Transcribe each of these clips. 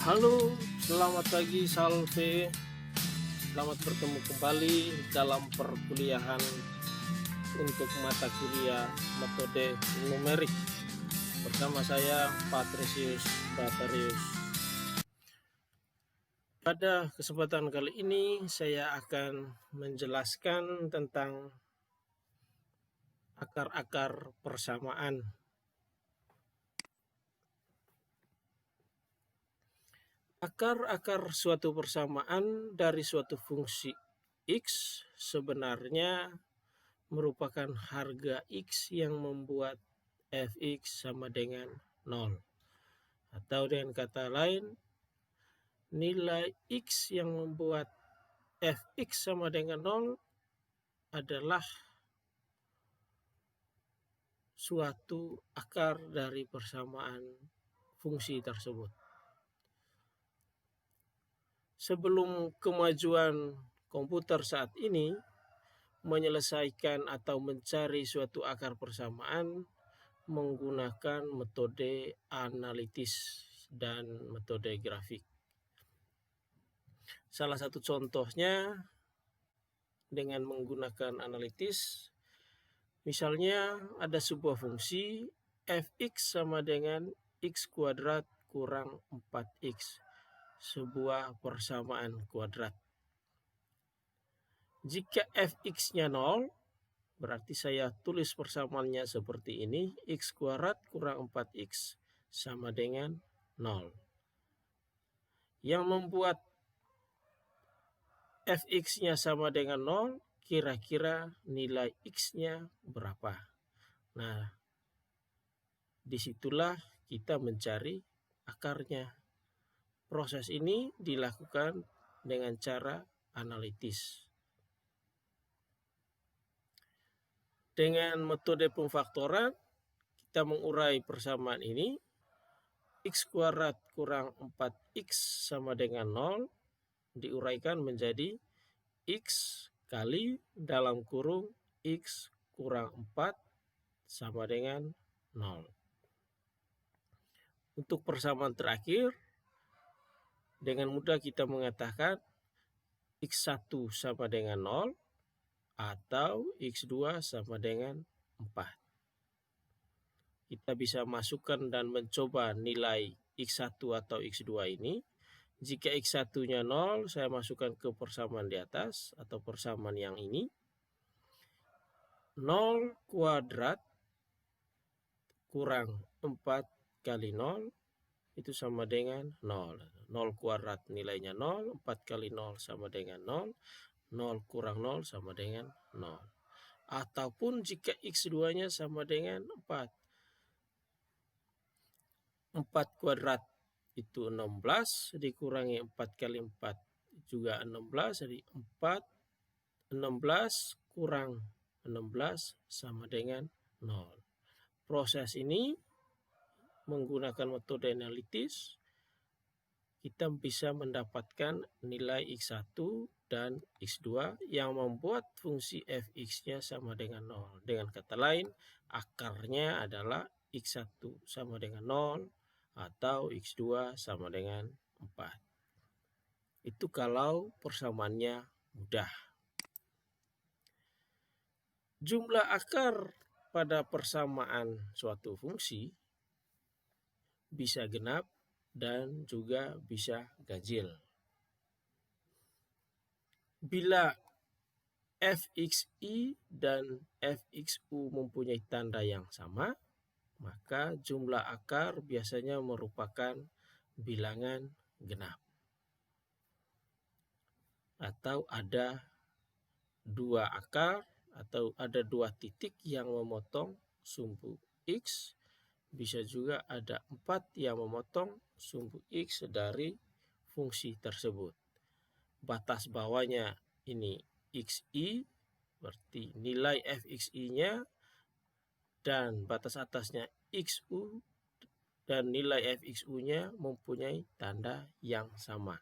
Halo, selamat pagi Salve. Selamat bertemu kembali dalam perkuliahan untuk mata kuliah metode numerik bersama saya Patrisius Batarius. Pada kesempatan kali ini saya akan menjelaskan tentang akar-akar persamaan. Akar-akar suatu persamaan dari suatu fungsi X sebenarnya merupakan harga X yang membuat fx sama dengan 0. Atau dengan kata lain, nilai X yang membuat fx sama dengan 0 adalah suatu akar dari persamaan fungsi tersebut. Sebelum kemajuan komputer saat ini menyelesaikan atau mencari suatu akar persamaan menggunakan metode analitis dan metode grafik. Salah satu contohnya dengan menggunakan analitis, misalnya ada sebuah fungsi fx sama dengan x kuadrat kurang 4x, sebuah persamaan kuadrat. Jika fx-nya 0, berarti saya tulis persamaannya seperti ini, x kuadrat kurang 4x sama dengan 0. Yang membuat fx-nya sama dengan 0, kira-kira nilai x-nya berapa? Nah, disitulah kita mencari akarnya. Proses ini dilakukan dengan cara analitis. Dengan metode pemfaktoran, kita mengurai persamaan ini. X kuadrat kurang 4x sama dengan 0 diuraikan menjadi x kali dalam kurung x kurang 4 sama dengan 0. Untuk persamaan terakhir, dengan mudah kita mengatakan x1 sama dengan 0 atau x2 sama dengan 4. Kita bisa masukkan dan mencoba nilai x1 atau x2 ini. Jika x1-nya 0, saya masukkan ke persamaan di atas atau persamaan yang ini. 0 kuadrat kurang 4 kali 0 itu sama dengan 0. 0 kuadrat nilainya 0, 4 kali 0 sama dengan 0, 0 kurang 0 sama dengan 0. Ataupun jika x2-nya sama dengan 4. 4 kuadrat itu 16 dikurangi 4 kali 4 juga 16, jadi 16 kurang 16 sama dengan 0. Proses ini menggunakan metode analitis, kita bisa mendapatkan nilai x1 dan x2 yang membuat fungsi fx-nya sama dengan 0. Dengan kata lain, akarnya adalah x1 sama dengan 0 atau x2 sama dengan 4. Itu kalau persamaannya mudah. Jumlah akar pada persamaan suatu fungsi bisa genap dan juga bisa ganjil. Bila fxi dan fxu mempunyai tanda yang sama, maka jumlah akar biasanya merupakan bilangan genap. Atau ada dua akar atau ada dua titik yang memotong sumbu x, bisa juga ada 4 yang memotong sumbu x dari fungsi tersebut. Batas bawahnya ini xi, berarti nilai fxi-nya, dan batas atasnya xu, dan nilai fxu-nya mempunyai tanda yang sama.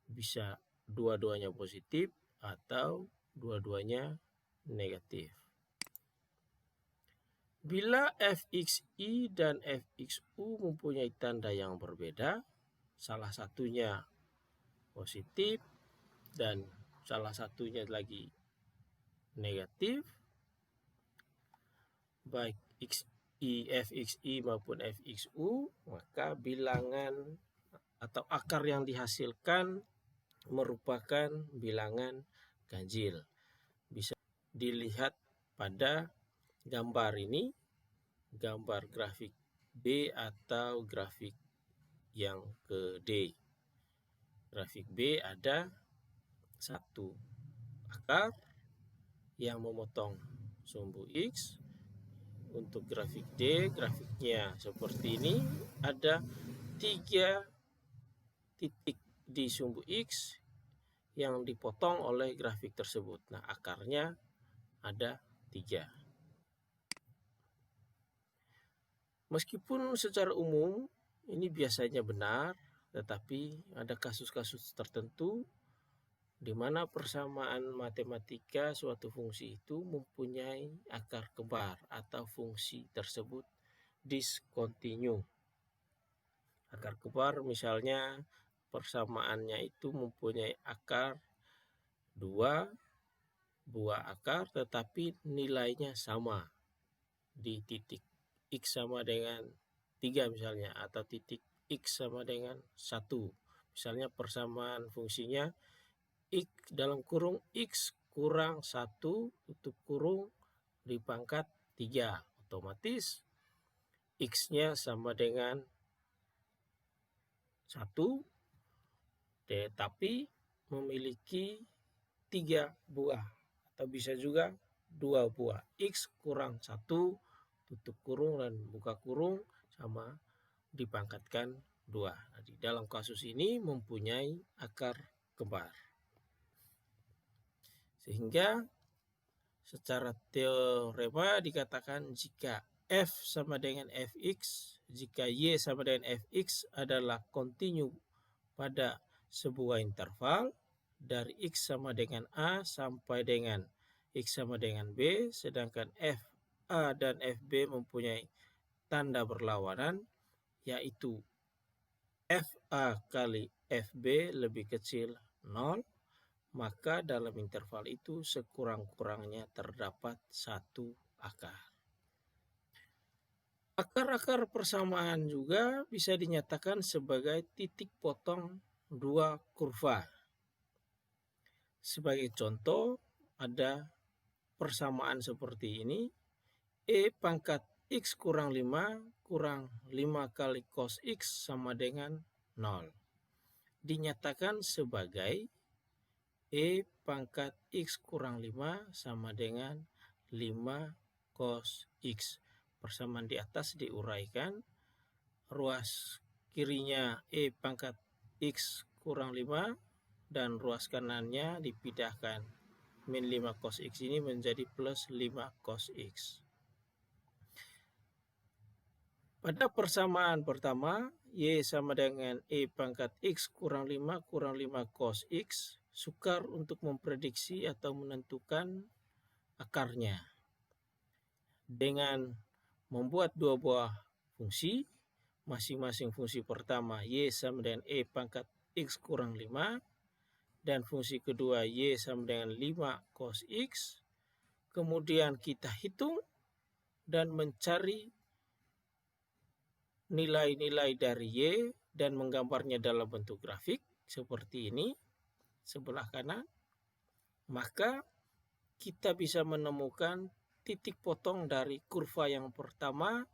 Bisa dua-duanya positif atau dua-duanya negatif. Bila fxi dan fxu mempunyai tanda yang berbeda, salah satunya positif dan salah satunya lagi negatif, baik XI, FXI maupun FXU, maka bilangan atau akar yang dihasilkan merupakan bilangan ganjil. Bisa dilihat pada gambar ini, gambar grafik B atau grafik yang ke D. Grafik B ada satu akar yang memotong sumbu X. Untuk grafik D, grafiknya seperti ini, ada 3 titik di sumbu X yang dipotong oleh grafik tersebut. Nah, akarnya ada 3. Meskipun secara umum ini biasanya benar, tetapi ada kasus-kasus tertentu di mana persamaan matematika suatu fungsi itu mempunyai akar kembar atau fungsi tersebut diskontinu. Akar kembar misalnya persamaannya itu mempunyai akar 2 buah akar tetapi nilainya sama di titik X sama dengan 3 misalnya, atau titik X sama dengan 1. Misalnya persamaan fungsinya X dalam kurung X kurang 1 tutup kurung dipangkat 3. Otomatis X-nya sama dengan 1, tetapi memiliki 3 buah atau bisa juga 2 buah. X kurang 1 tutup kurung dan buka kurung sama dipangkatkan 2. Jadi dalam kasus ini mempunyai akar kembar. Sehingga secara teorema dikatakan jika F sama dengan Fx, jika Y sama dengan Fx adalah kontinu pada sebuah interval dari X sama dengan A sampai dengan X sama dengan B, sedangkan FA dan FB mempunyai tanda berlawanan, yaitu FA kali FB lebih kecil 0, maka dalam interval itu sekurang-kurangnya terdapat 1 akar. Akar-akar persamaan juga bisa dinyatakan sebagai titik potong 2 kurva. Sebagai contoh, ada persamaan seperti ini, E pangkat X kurang 5 kurang 5 kali cos X sama dengan 0. Dinyatakan sebagai E pangkat X kurang 5 sama dengan 5 cos X. Persamaan di atas diuraikan, ruas kirinya E pangkat X kurang 5 dan ruas kanannya dipindahkan. Min 5 cos X ini menjadi plus 5 cos X. Pada persamaan pertama, Y sama dengan E pangkat X kurang 5 kurang 5 cos X, sukar untuk memprediksi atau menentukan akarnya. Dengan membuat 2 buah fungsi, masing-masing fungsi pertama Y sama dengan E pangkat X kurang 5, dan fungsi kedua Y sama dengan 5 cos X, kemudian kita hitung dan mencari nilai-nilai dari Y dan menggambarnya dalam bentuk grafik seperti ini sebelah kanan, maka kita bisa menemukan titik potong dari kurva yang pertama,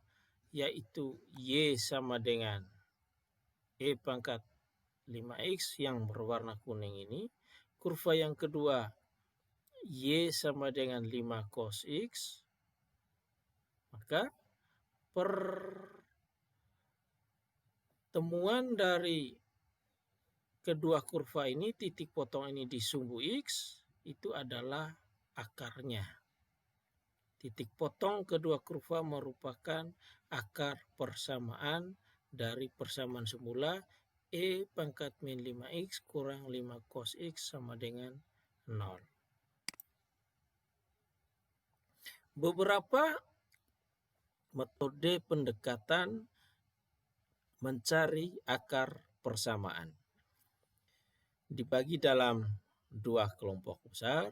yaitu Y sama dengan E pangkat 5X yang berwarna kuning ini. Kurva yang kedua Y sama dengan 5 cos X. Maka pertemuan dari kedua kurva ini, titik potong ini di sumbu X, itu adalah akarnya. Titik potong kedua kurva merupakan akar persamaan dari persamaan semula E pangkat min 5X kurang 5 cos X sama dengan 0. Beberapa metode pendekatan mencari akar persamaan. Dibagi dalam dua kelompok besar,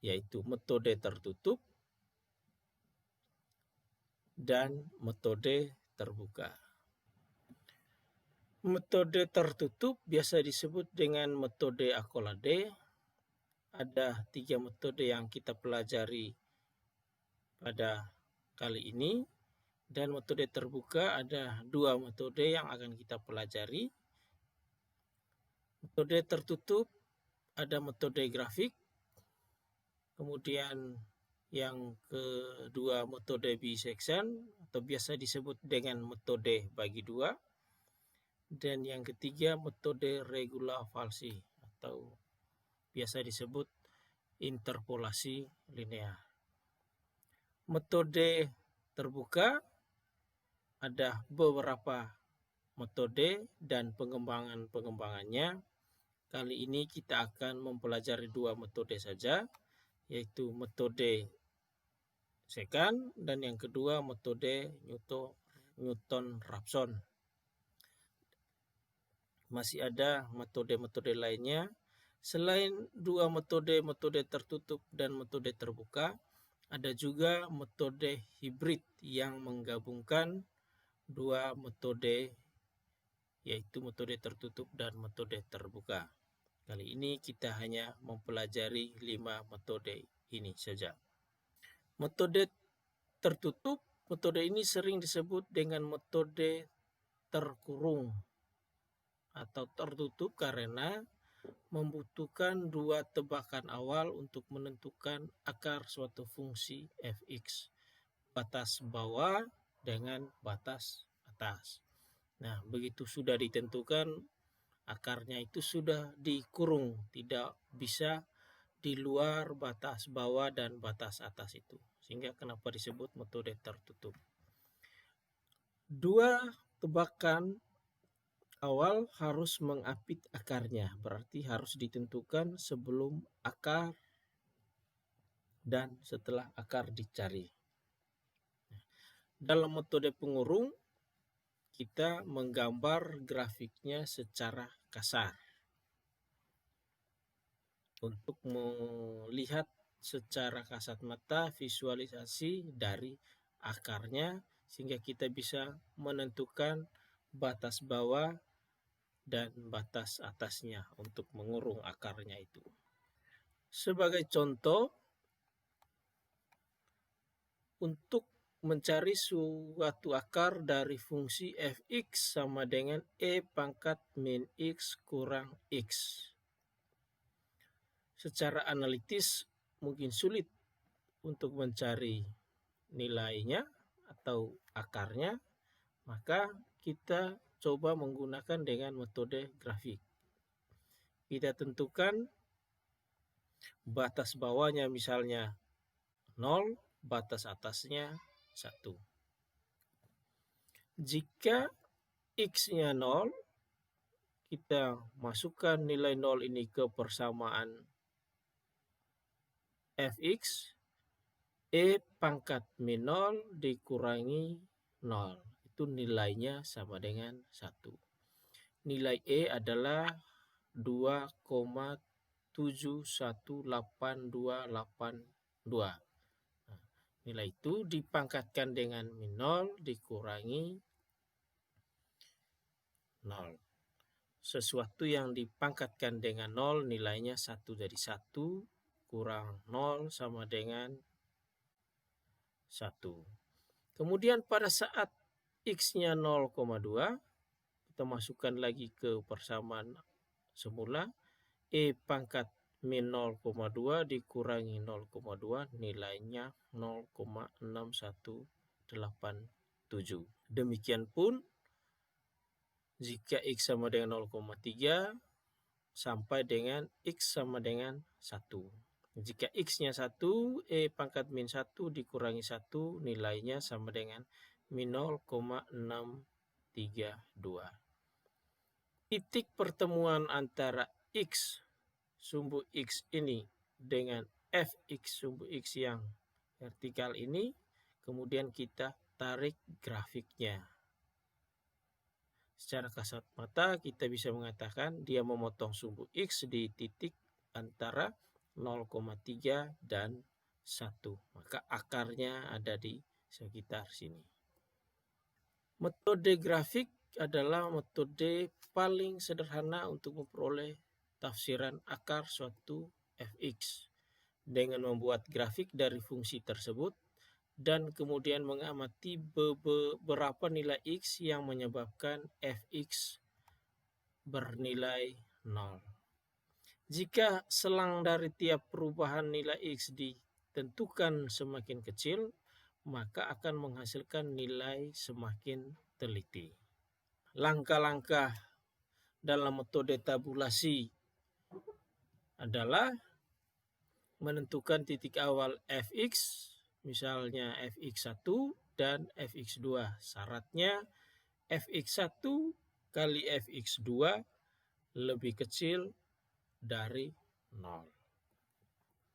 yaitu metode tertutup dan metode terbuka. Metode tertutup biasa disebut dengan metode accolade. Ada 3 metode yang kita pelajari pada kali ini, dan metode terbuka ada 2 metode yang akan kita pelajari. Metode tertutup ada metode grafik, kemudian yang kedua metode bisection atau biasa disebut dengan metode bagi 2, dan yang ketiga metode regula falsi atau biasa disebut interpolasi linear. Metode terbuka ada beberapa metode dan pengembangannya. Kali ini kita akan mempelajari 2 metode saja, yaitu metode secant dan yang kedua metode Newton-Raphson. Masih ada metode-metode lainnya. Selain 2 metode tertutup dan metode terbuka, ada juga metode hibrid yang menggabungkan 2 metode, yaitu metode tertutup dan metode terbuka. Kali ini kita hanya mempelajari 5 metode ini saja. Metode tertutup, metode ini sering disebut dengan metode terkurung atau tertutup karena membutuhkan 2 tebakan awal untuk menentukan akar suatu fungsi fx, batas bawah dengan batas atas. Nah, begitu sudah ditentukan, akarnya itu sudah dikurung, tidak bisa di luar batas bawah dan batas atas itu. Sehingga kenapa disebut metode tertutup. 2 tebakan awal harus mengapit akarnya, berarti harus ditentukan sebelum akar dan setelah akar dicari. Dalam metode pengurung, kita menggambar grafiknya secara kasar untuk melihat secara kasat mata visualisasi dari akarnya, sehingga kita bisa menentukan batas bawah dan batas atasnya untuk mengurung akarnya itu. Sebagai contoh, untuk mencari suatu akar dari fungsi fx sama dengan e pangkat min x kurang x. Secara analitis mungkin sulit untuk mencari nilainya atau akarnya, maka kita coba menggunakan dengan metode grafik. Kita tentukan batas bawahnya misalnya 0, batas atasnya 1. Jika x-nya 0, kita masukkan nilai 0 ini ke persamaan fx, e pangkat min 0 dikurangi 0. Itu nilainya sama dengan 1. Nilai E adalah 2,718282. Nilai itu dipangkatkan dengan min 0 dikurangi 0. Sesuatu yang dipangkatkan dengan 0 nilainya 1, jadi 1 kurang 0 sama dengan 1. Kemudian pada saat x-nya 0,2, kita masukkan lagi ke persamaan semula. E pangkat min 0,2 dikurangi 0,2 nilainya 0,6187. Demikian pun jika x sama dengan 0,3 sampai dengan x sama dengan 1. Jika x-nya 1, e pangkat min 1 dikurangi 1 nilainya sama dengan min 0,632. Titik pertemuan antara x sumbu x ini dengan fx sumbu x yang vertikal ini, kemudian kita tarik grafiknya. Secara kasat mata kita bisa mengatakan dia memotong sumbu X di titik antara 0,3 dan 1. Maka akarnya ada di sekitar sini. Metode grafik adalah metode paling sederhana untuk memperoleh tafsiran akar suatu fx. Dengan membuat grafik dari fungsi tersebut dan kemudian mengamati beberapa nilai x yang menyebabkan fx bernilai 0. Jika selang dari tiap perubahan nilai x ditentukan semakin kecil, maka akan menghasilkan nilai semakin teliti. Langkah-langkah dalam metode tabulasi adalah menentukan titik awal fx, misalnya fx1 dan fx2. Syaratnya fx1 kali fx2 lebih kecil dari 0.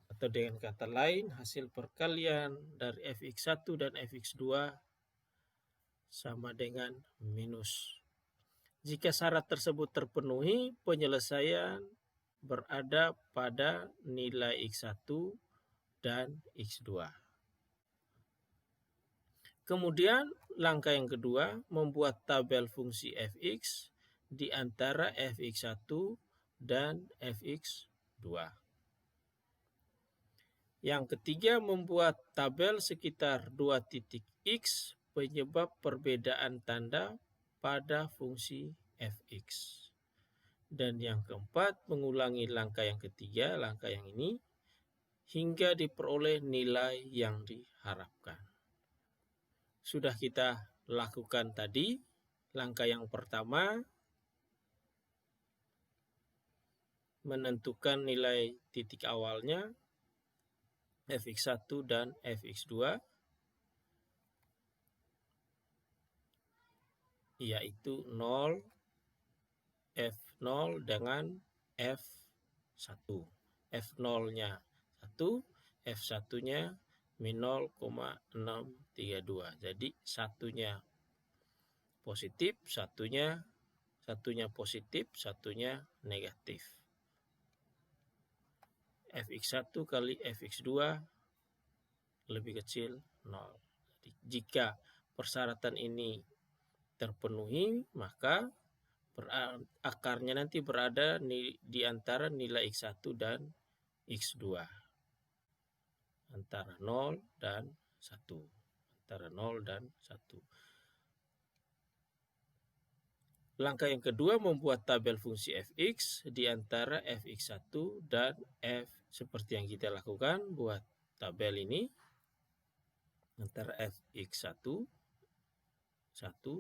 Atau dengan kata lain, hasil perkalian dari fx1 dan fx2 sama dengan minus. Jika syarat tersebut terpenuhi, penyelesaian berada pada nilai x1 dan x2. Kemudian langkah yang kedua, membuat tabel fungsi fx di antara fx1 dan fx2. Yang ketiga, membuat tabel sekitar 2 titik x penyebab perbedaan tanda pada fungsi fx. Dan yang keempat, mengulangi langkah yang ketiga, langkah yang ini, hingga diperoleh nilai yang diharapkan. Sudah kita lakukan tadi. Langkah yang pertama, menentukan nilai titik awalnya fx1 dan fx2, yaitu 0, F0 dengan F1. F0-nya 1, F1-nya min 0,632. Jadi satunya positif, satunya positif, satunya negatif. Fx1 kali Fx2 lebih kecil 0. Jadi, jika persyaratan ini terpenuhi, maka akarnya nanti berada di antara nilai x1 dan x2. Antara 0 dan 1. Antara 0 dan 1. Langkah yang kedua, membuat tabel fungsi fx di antara fx1 dan f. Seperti yang kita lakukan, buat tabel ini antara fx1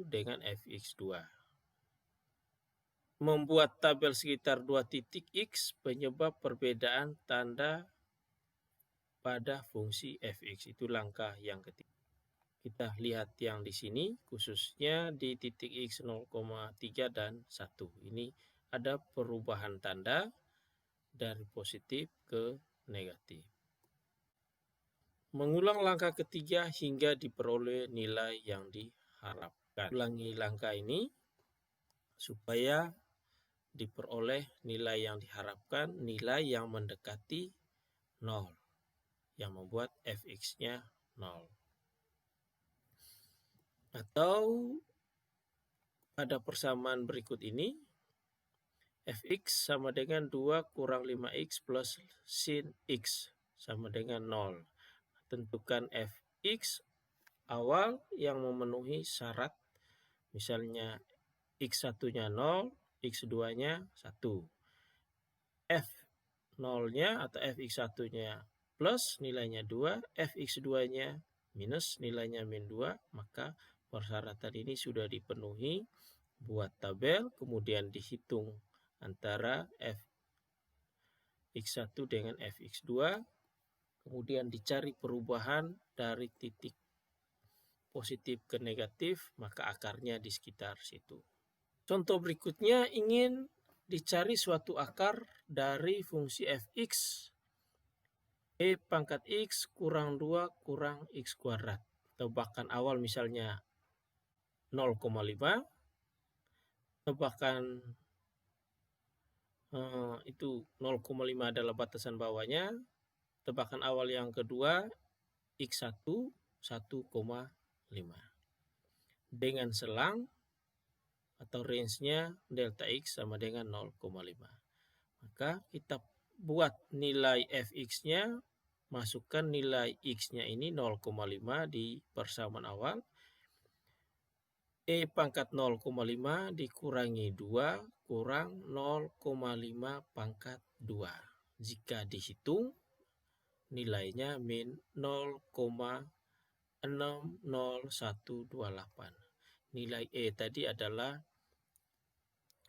dengan fx2. Membuat tabel sekitar 2 titik x penyebab perbedaan tanda pada fungsi fx. Itu langkah yang ketiga. Kita lihat yang di sini, khususnya di titik x 0,3 dan 1. Ini ada perubahan tanda dari positif ke negatif. Mengulang langkah ketiga hingga diperoleh nilai yang diharapkan. Ulangi langkah ini supaya diperoleh nilai yang diharapkan, nilai yang mendekati 0, yang membuat fx-nya 0. Atau pada persamaan berikut ini, fx sama dengan 2 kurang 5x plus sin x sama dengan 0. Tentukan fx awal yang memenuhi syarat, misalnya x1-nya 0, x2-nya 1. F0-nya atau fx1-nya plus, nilainya 2, fx2-nya minus, nilainya min 2, maka persyaratan ini sudah dipenuhi. Buat tabel, kemudian dihitung antara fx1 dengan fx2, kemudian dicari perubahan dari titik positif ke negatif, maka akarnya di sekitar situ. Contoh berikutnya, ingin dicari suatu akar dari fungsi fx e pangkat x kurang 2 kurang x kuadrat. Atau bahkan awal misalnya 0,5 tebakan itu 0,5 adalah batasan bawahnya. Tebakan awal yang kedua X1 1,5 dengan selang atau range-nya delta X sama dengan 0,5. Maka kita buat nilai Fx-nya, masukkan nilai X-nya ini 0,5 di persamaan awal. E pangkat 0,5 dikurangi 2 kurang 0,5 pangkat 2. Jika dihitung, nilainya min 0,60128. Nilai E tadi adalah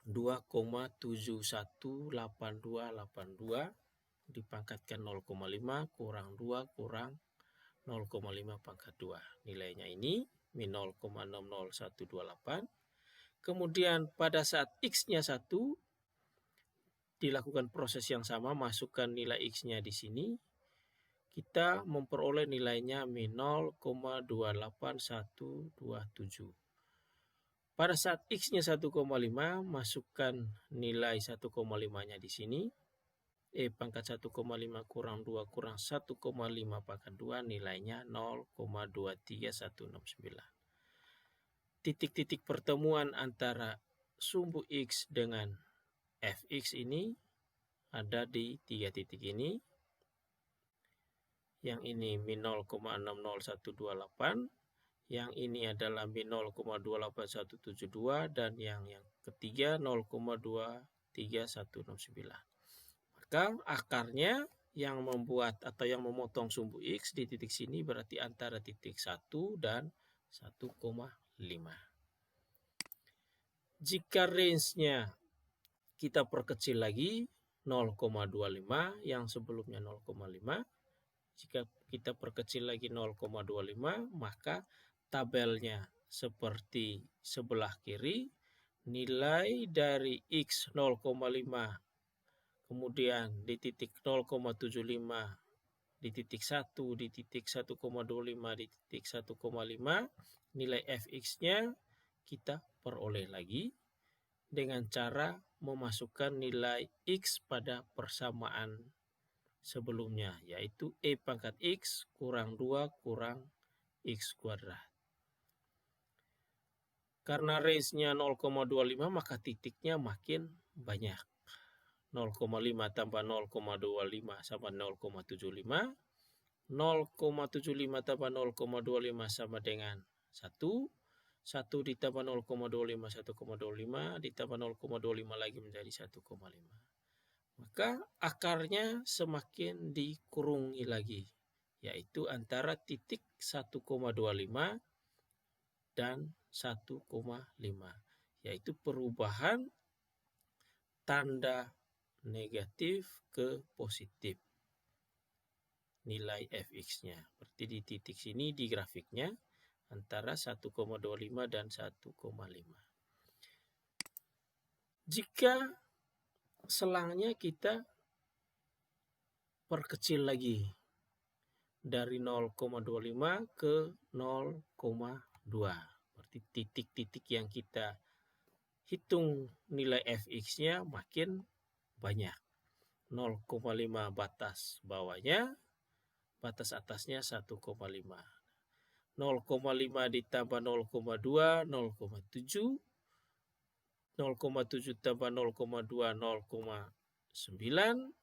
2,718282 dipangkatkan 0,5 kurang 2 kurang 0,5 pangkat 2. Nilainya ini min 0,60128. Kemudian pada saat X-nya 1, dilakukan proses yang sama, masukkan nilai X-nya di sini. Kita memperoleh nilainya min 0,28127. Pada saat X-nya 1,5, masukkan nilai 1,5-nya di sini. E pangkat 1,5 kurang 2 kurang 1,5 pangkat 2, nilainya 0,23169. Titik-titik pertemuan antara sumbu X dengan Fx ini ada di 3 titik ini. Yang ini min 0,60128. Yang ini adalah min 0,28172 dan yang ketiga 0,23169. Maka akarnya yang membuat atau yang memotong sumbu X di titik sini berarti antara titik 1 dan 1,5. Jika range-nya kita perkecil lagi 0,25 yang sebelumnya 0,5. Jika kita perkecil lagi 0,25, maka tabelnya seperti sebelah kiri. Nilai dari X 0,5, kemudian di titik 0,75, di titik 1, di titik 1,25, di titik 1,5, nilai Fx-nya kita peroleh lagi dengan cara memasukkan nilai X pada persamaan sebelumnya, yaitu E pangkat X kurang 2 kurang X kuadrat. Karena range-nya 0,25 maka titiknya makin banyak. 0,5 tambah 0,25 sama 0,75. 0,75 tambah 0,25 sama dengan 1. 1 ditambah 0,25, 1,25 ditambah 0,25 lagi menjadi 1,5. Maka akarnya semakin dikurungi lagi, yaitu antara titik 1,25 dan 1,5, yaitu perubahan tanda negatif ke positif nilai Fx-nya. Seperti di titik sini di grafiknya antara 1,25 dan 1,5. Jika selangnya kita perkecil lagi dari 0,25 ke 0,2. Berarti titik-titik yang kita hitung nilai Fx-nya makin banyak. 0,5 batas bawahnya, batas atasnya 1,5. 0,5 ditambah 0,2, 0,7. 0,7 tambah 0,2, 0,9.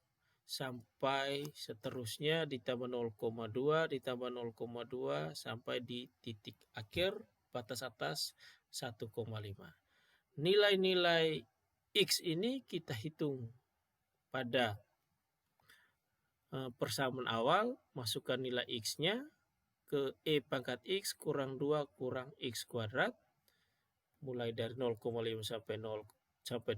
Sampai seterusnya ditambah 0,2, ditambah 0,2 sampai di titik akhir batas atas 1,5. Nilai-nilai X ini kita hitung pada persamaan awal, masukkan nilai X-nya ke E pangkat X kurang 2 kurang X kuadrat, mulai dari 0,5 sampai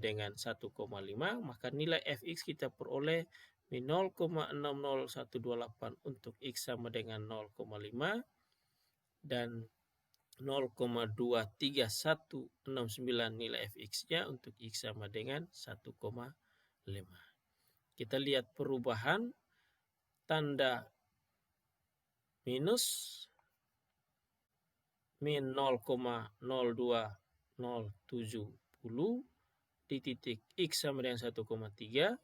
dengan 1,5, maka nilai Fx kita peroleh min 0,60128 untuk X sama dengan 0,5 dan 0,23169 nilai Fx-nya untuk X sama dengan 1,5. Kita lihat perubahan tanda minus min 0,0207 di titik X sama dengan 1,3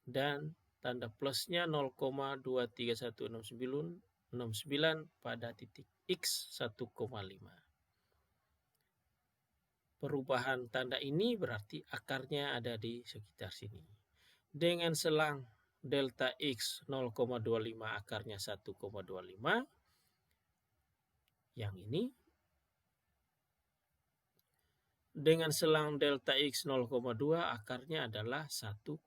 dan tanda plusnya 0,23169 pada titik X 1,5. Perubahan tanda ini berarti akarnya ada di sekitar sini. Dengan selang delta X 0,25 akarnya 1,25. Yang ini. Dengan selang delta X 0,2 akarnya adalah 1,3.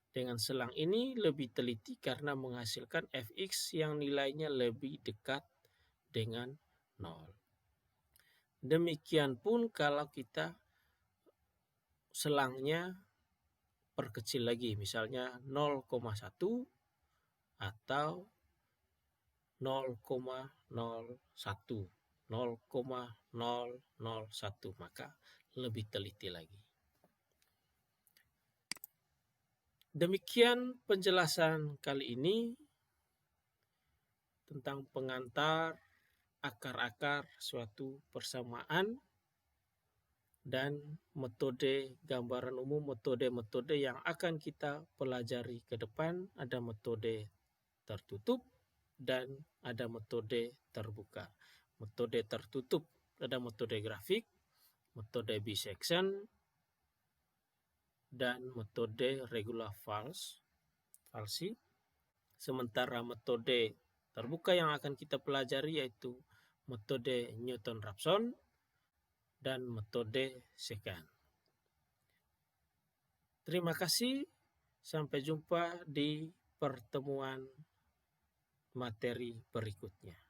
Dengan selang ini lebih teliti karena menghasilkan Fx yang nilainya lebih dekat dengan 0. Demikian pun kalau kita selangnya perkecil lagi, misalnya 0,1 atau 0,01, 0,001, maka lebih teliti lagi. Demikian penjelasan kali ini tentang pengantar akar-akar suatu persamaan dan metode gambaran umum, metode-metode yang akan kita pelajari ke depan. Ada metode tertutup dan ada metode terbuka. Metode tertutup ada metode grafik, metode bisection, dan metode regular falsi. Sementara metode terbuka yang akan kita pelajari yaitu metode Newton-Raphson dan metode secant. Terima kasih, sampai jumpa di pertemuan materi berikutnya.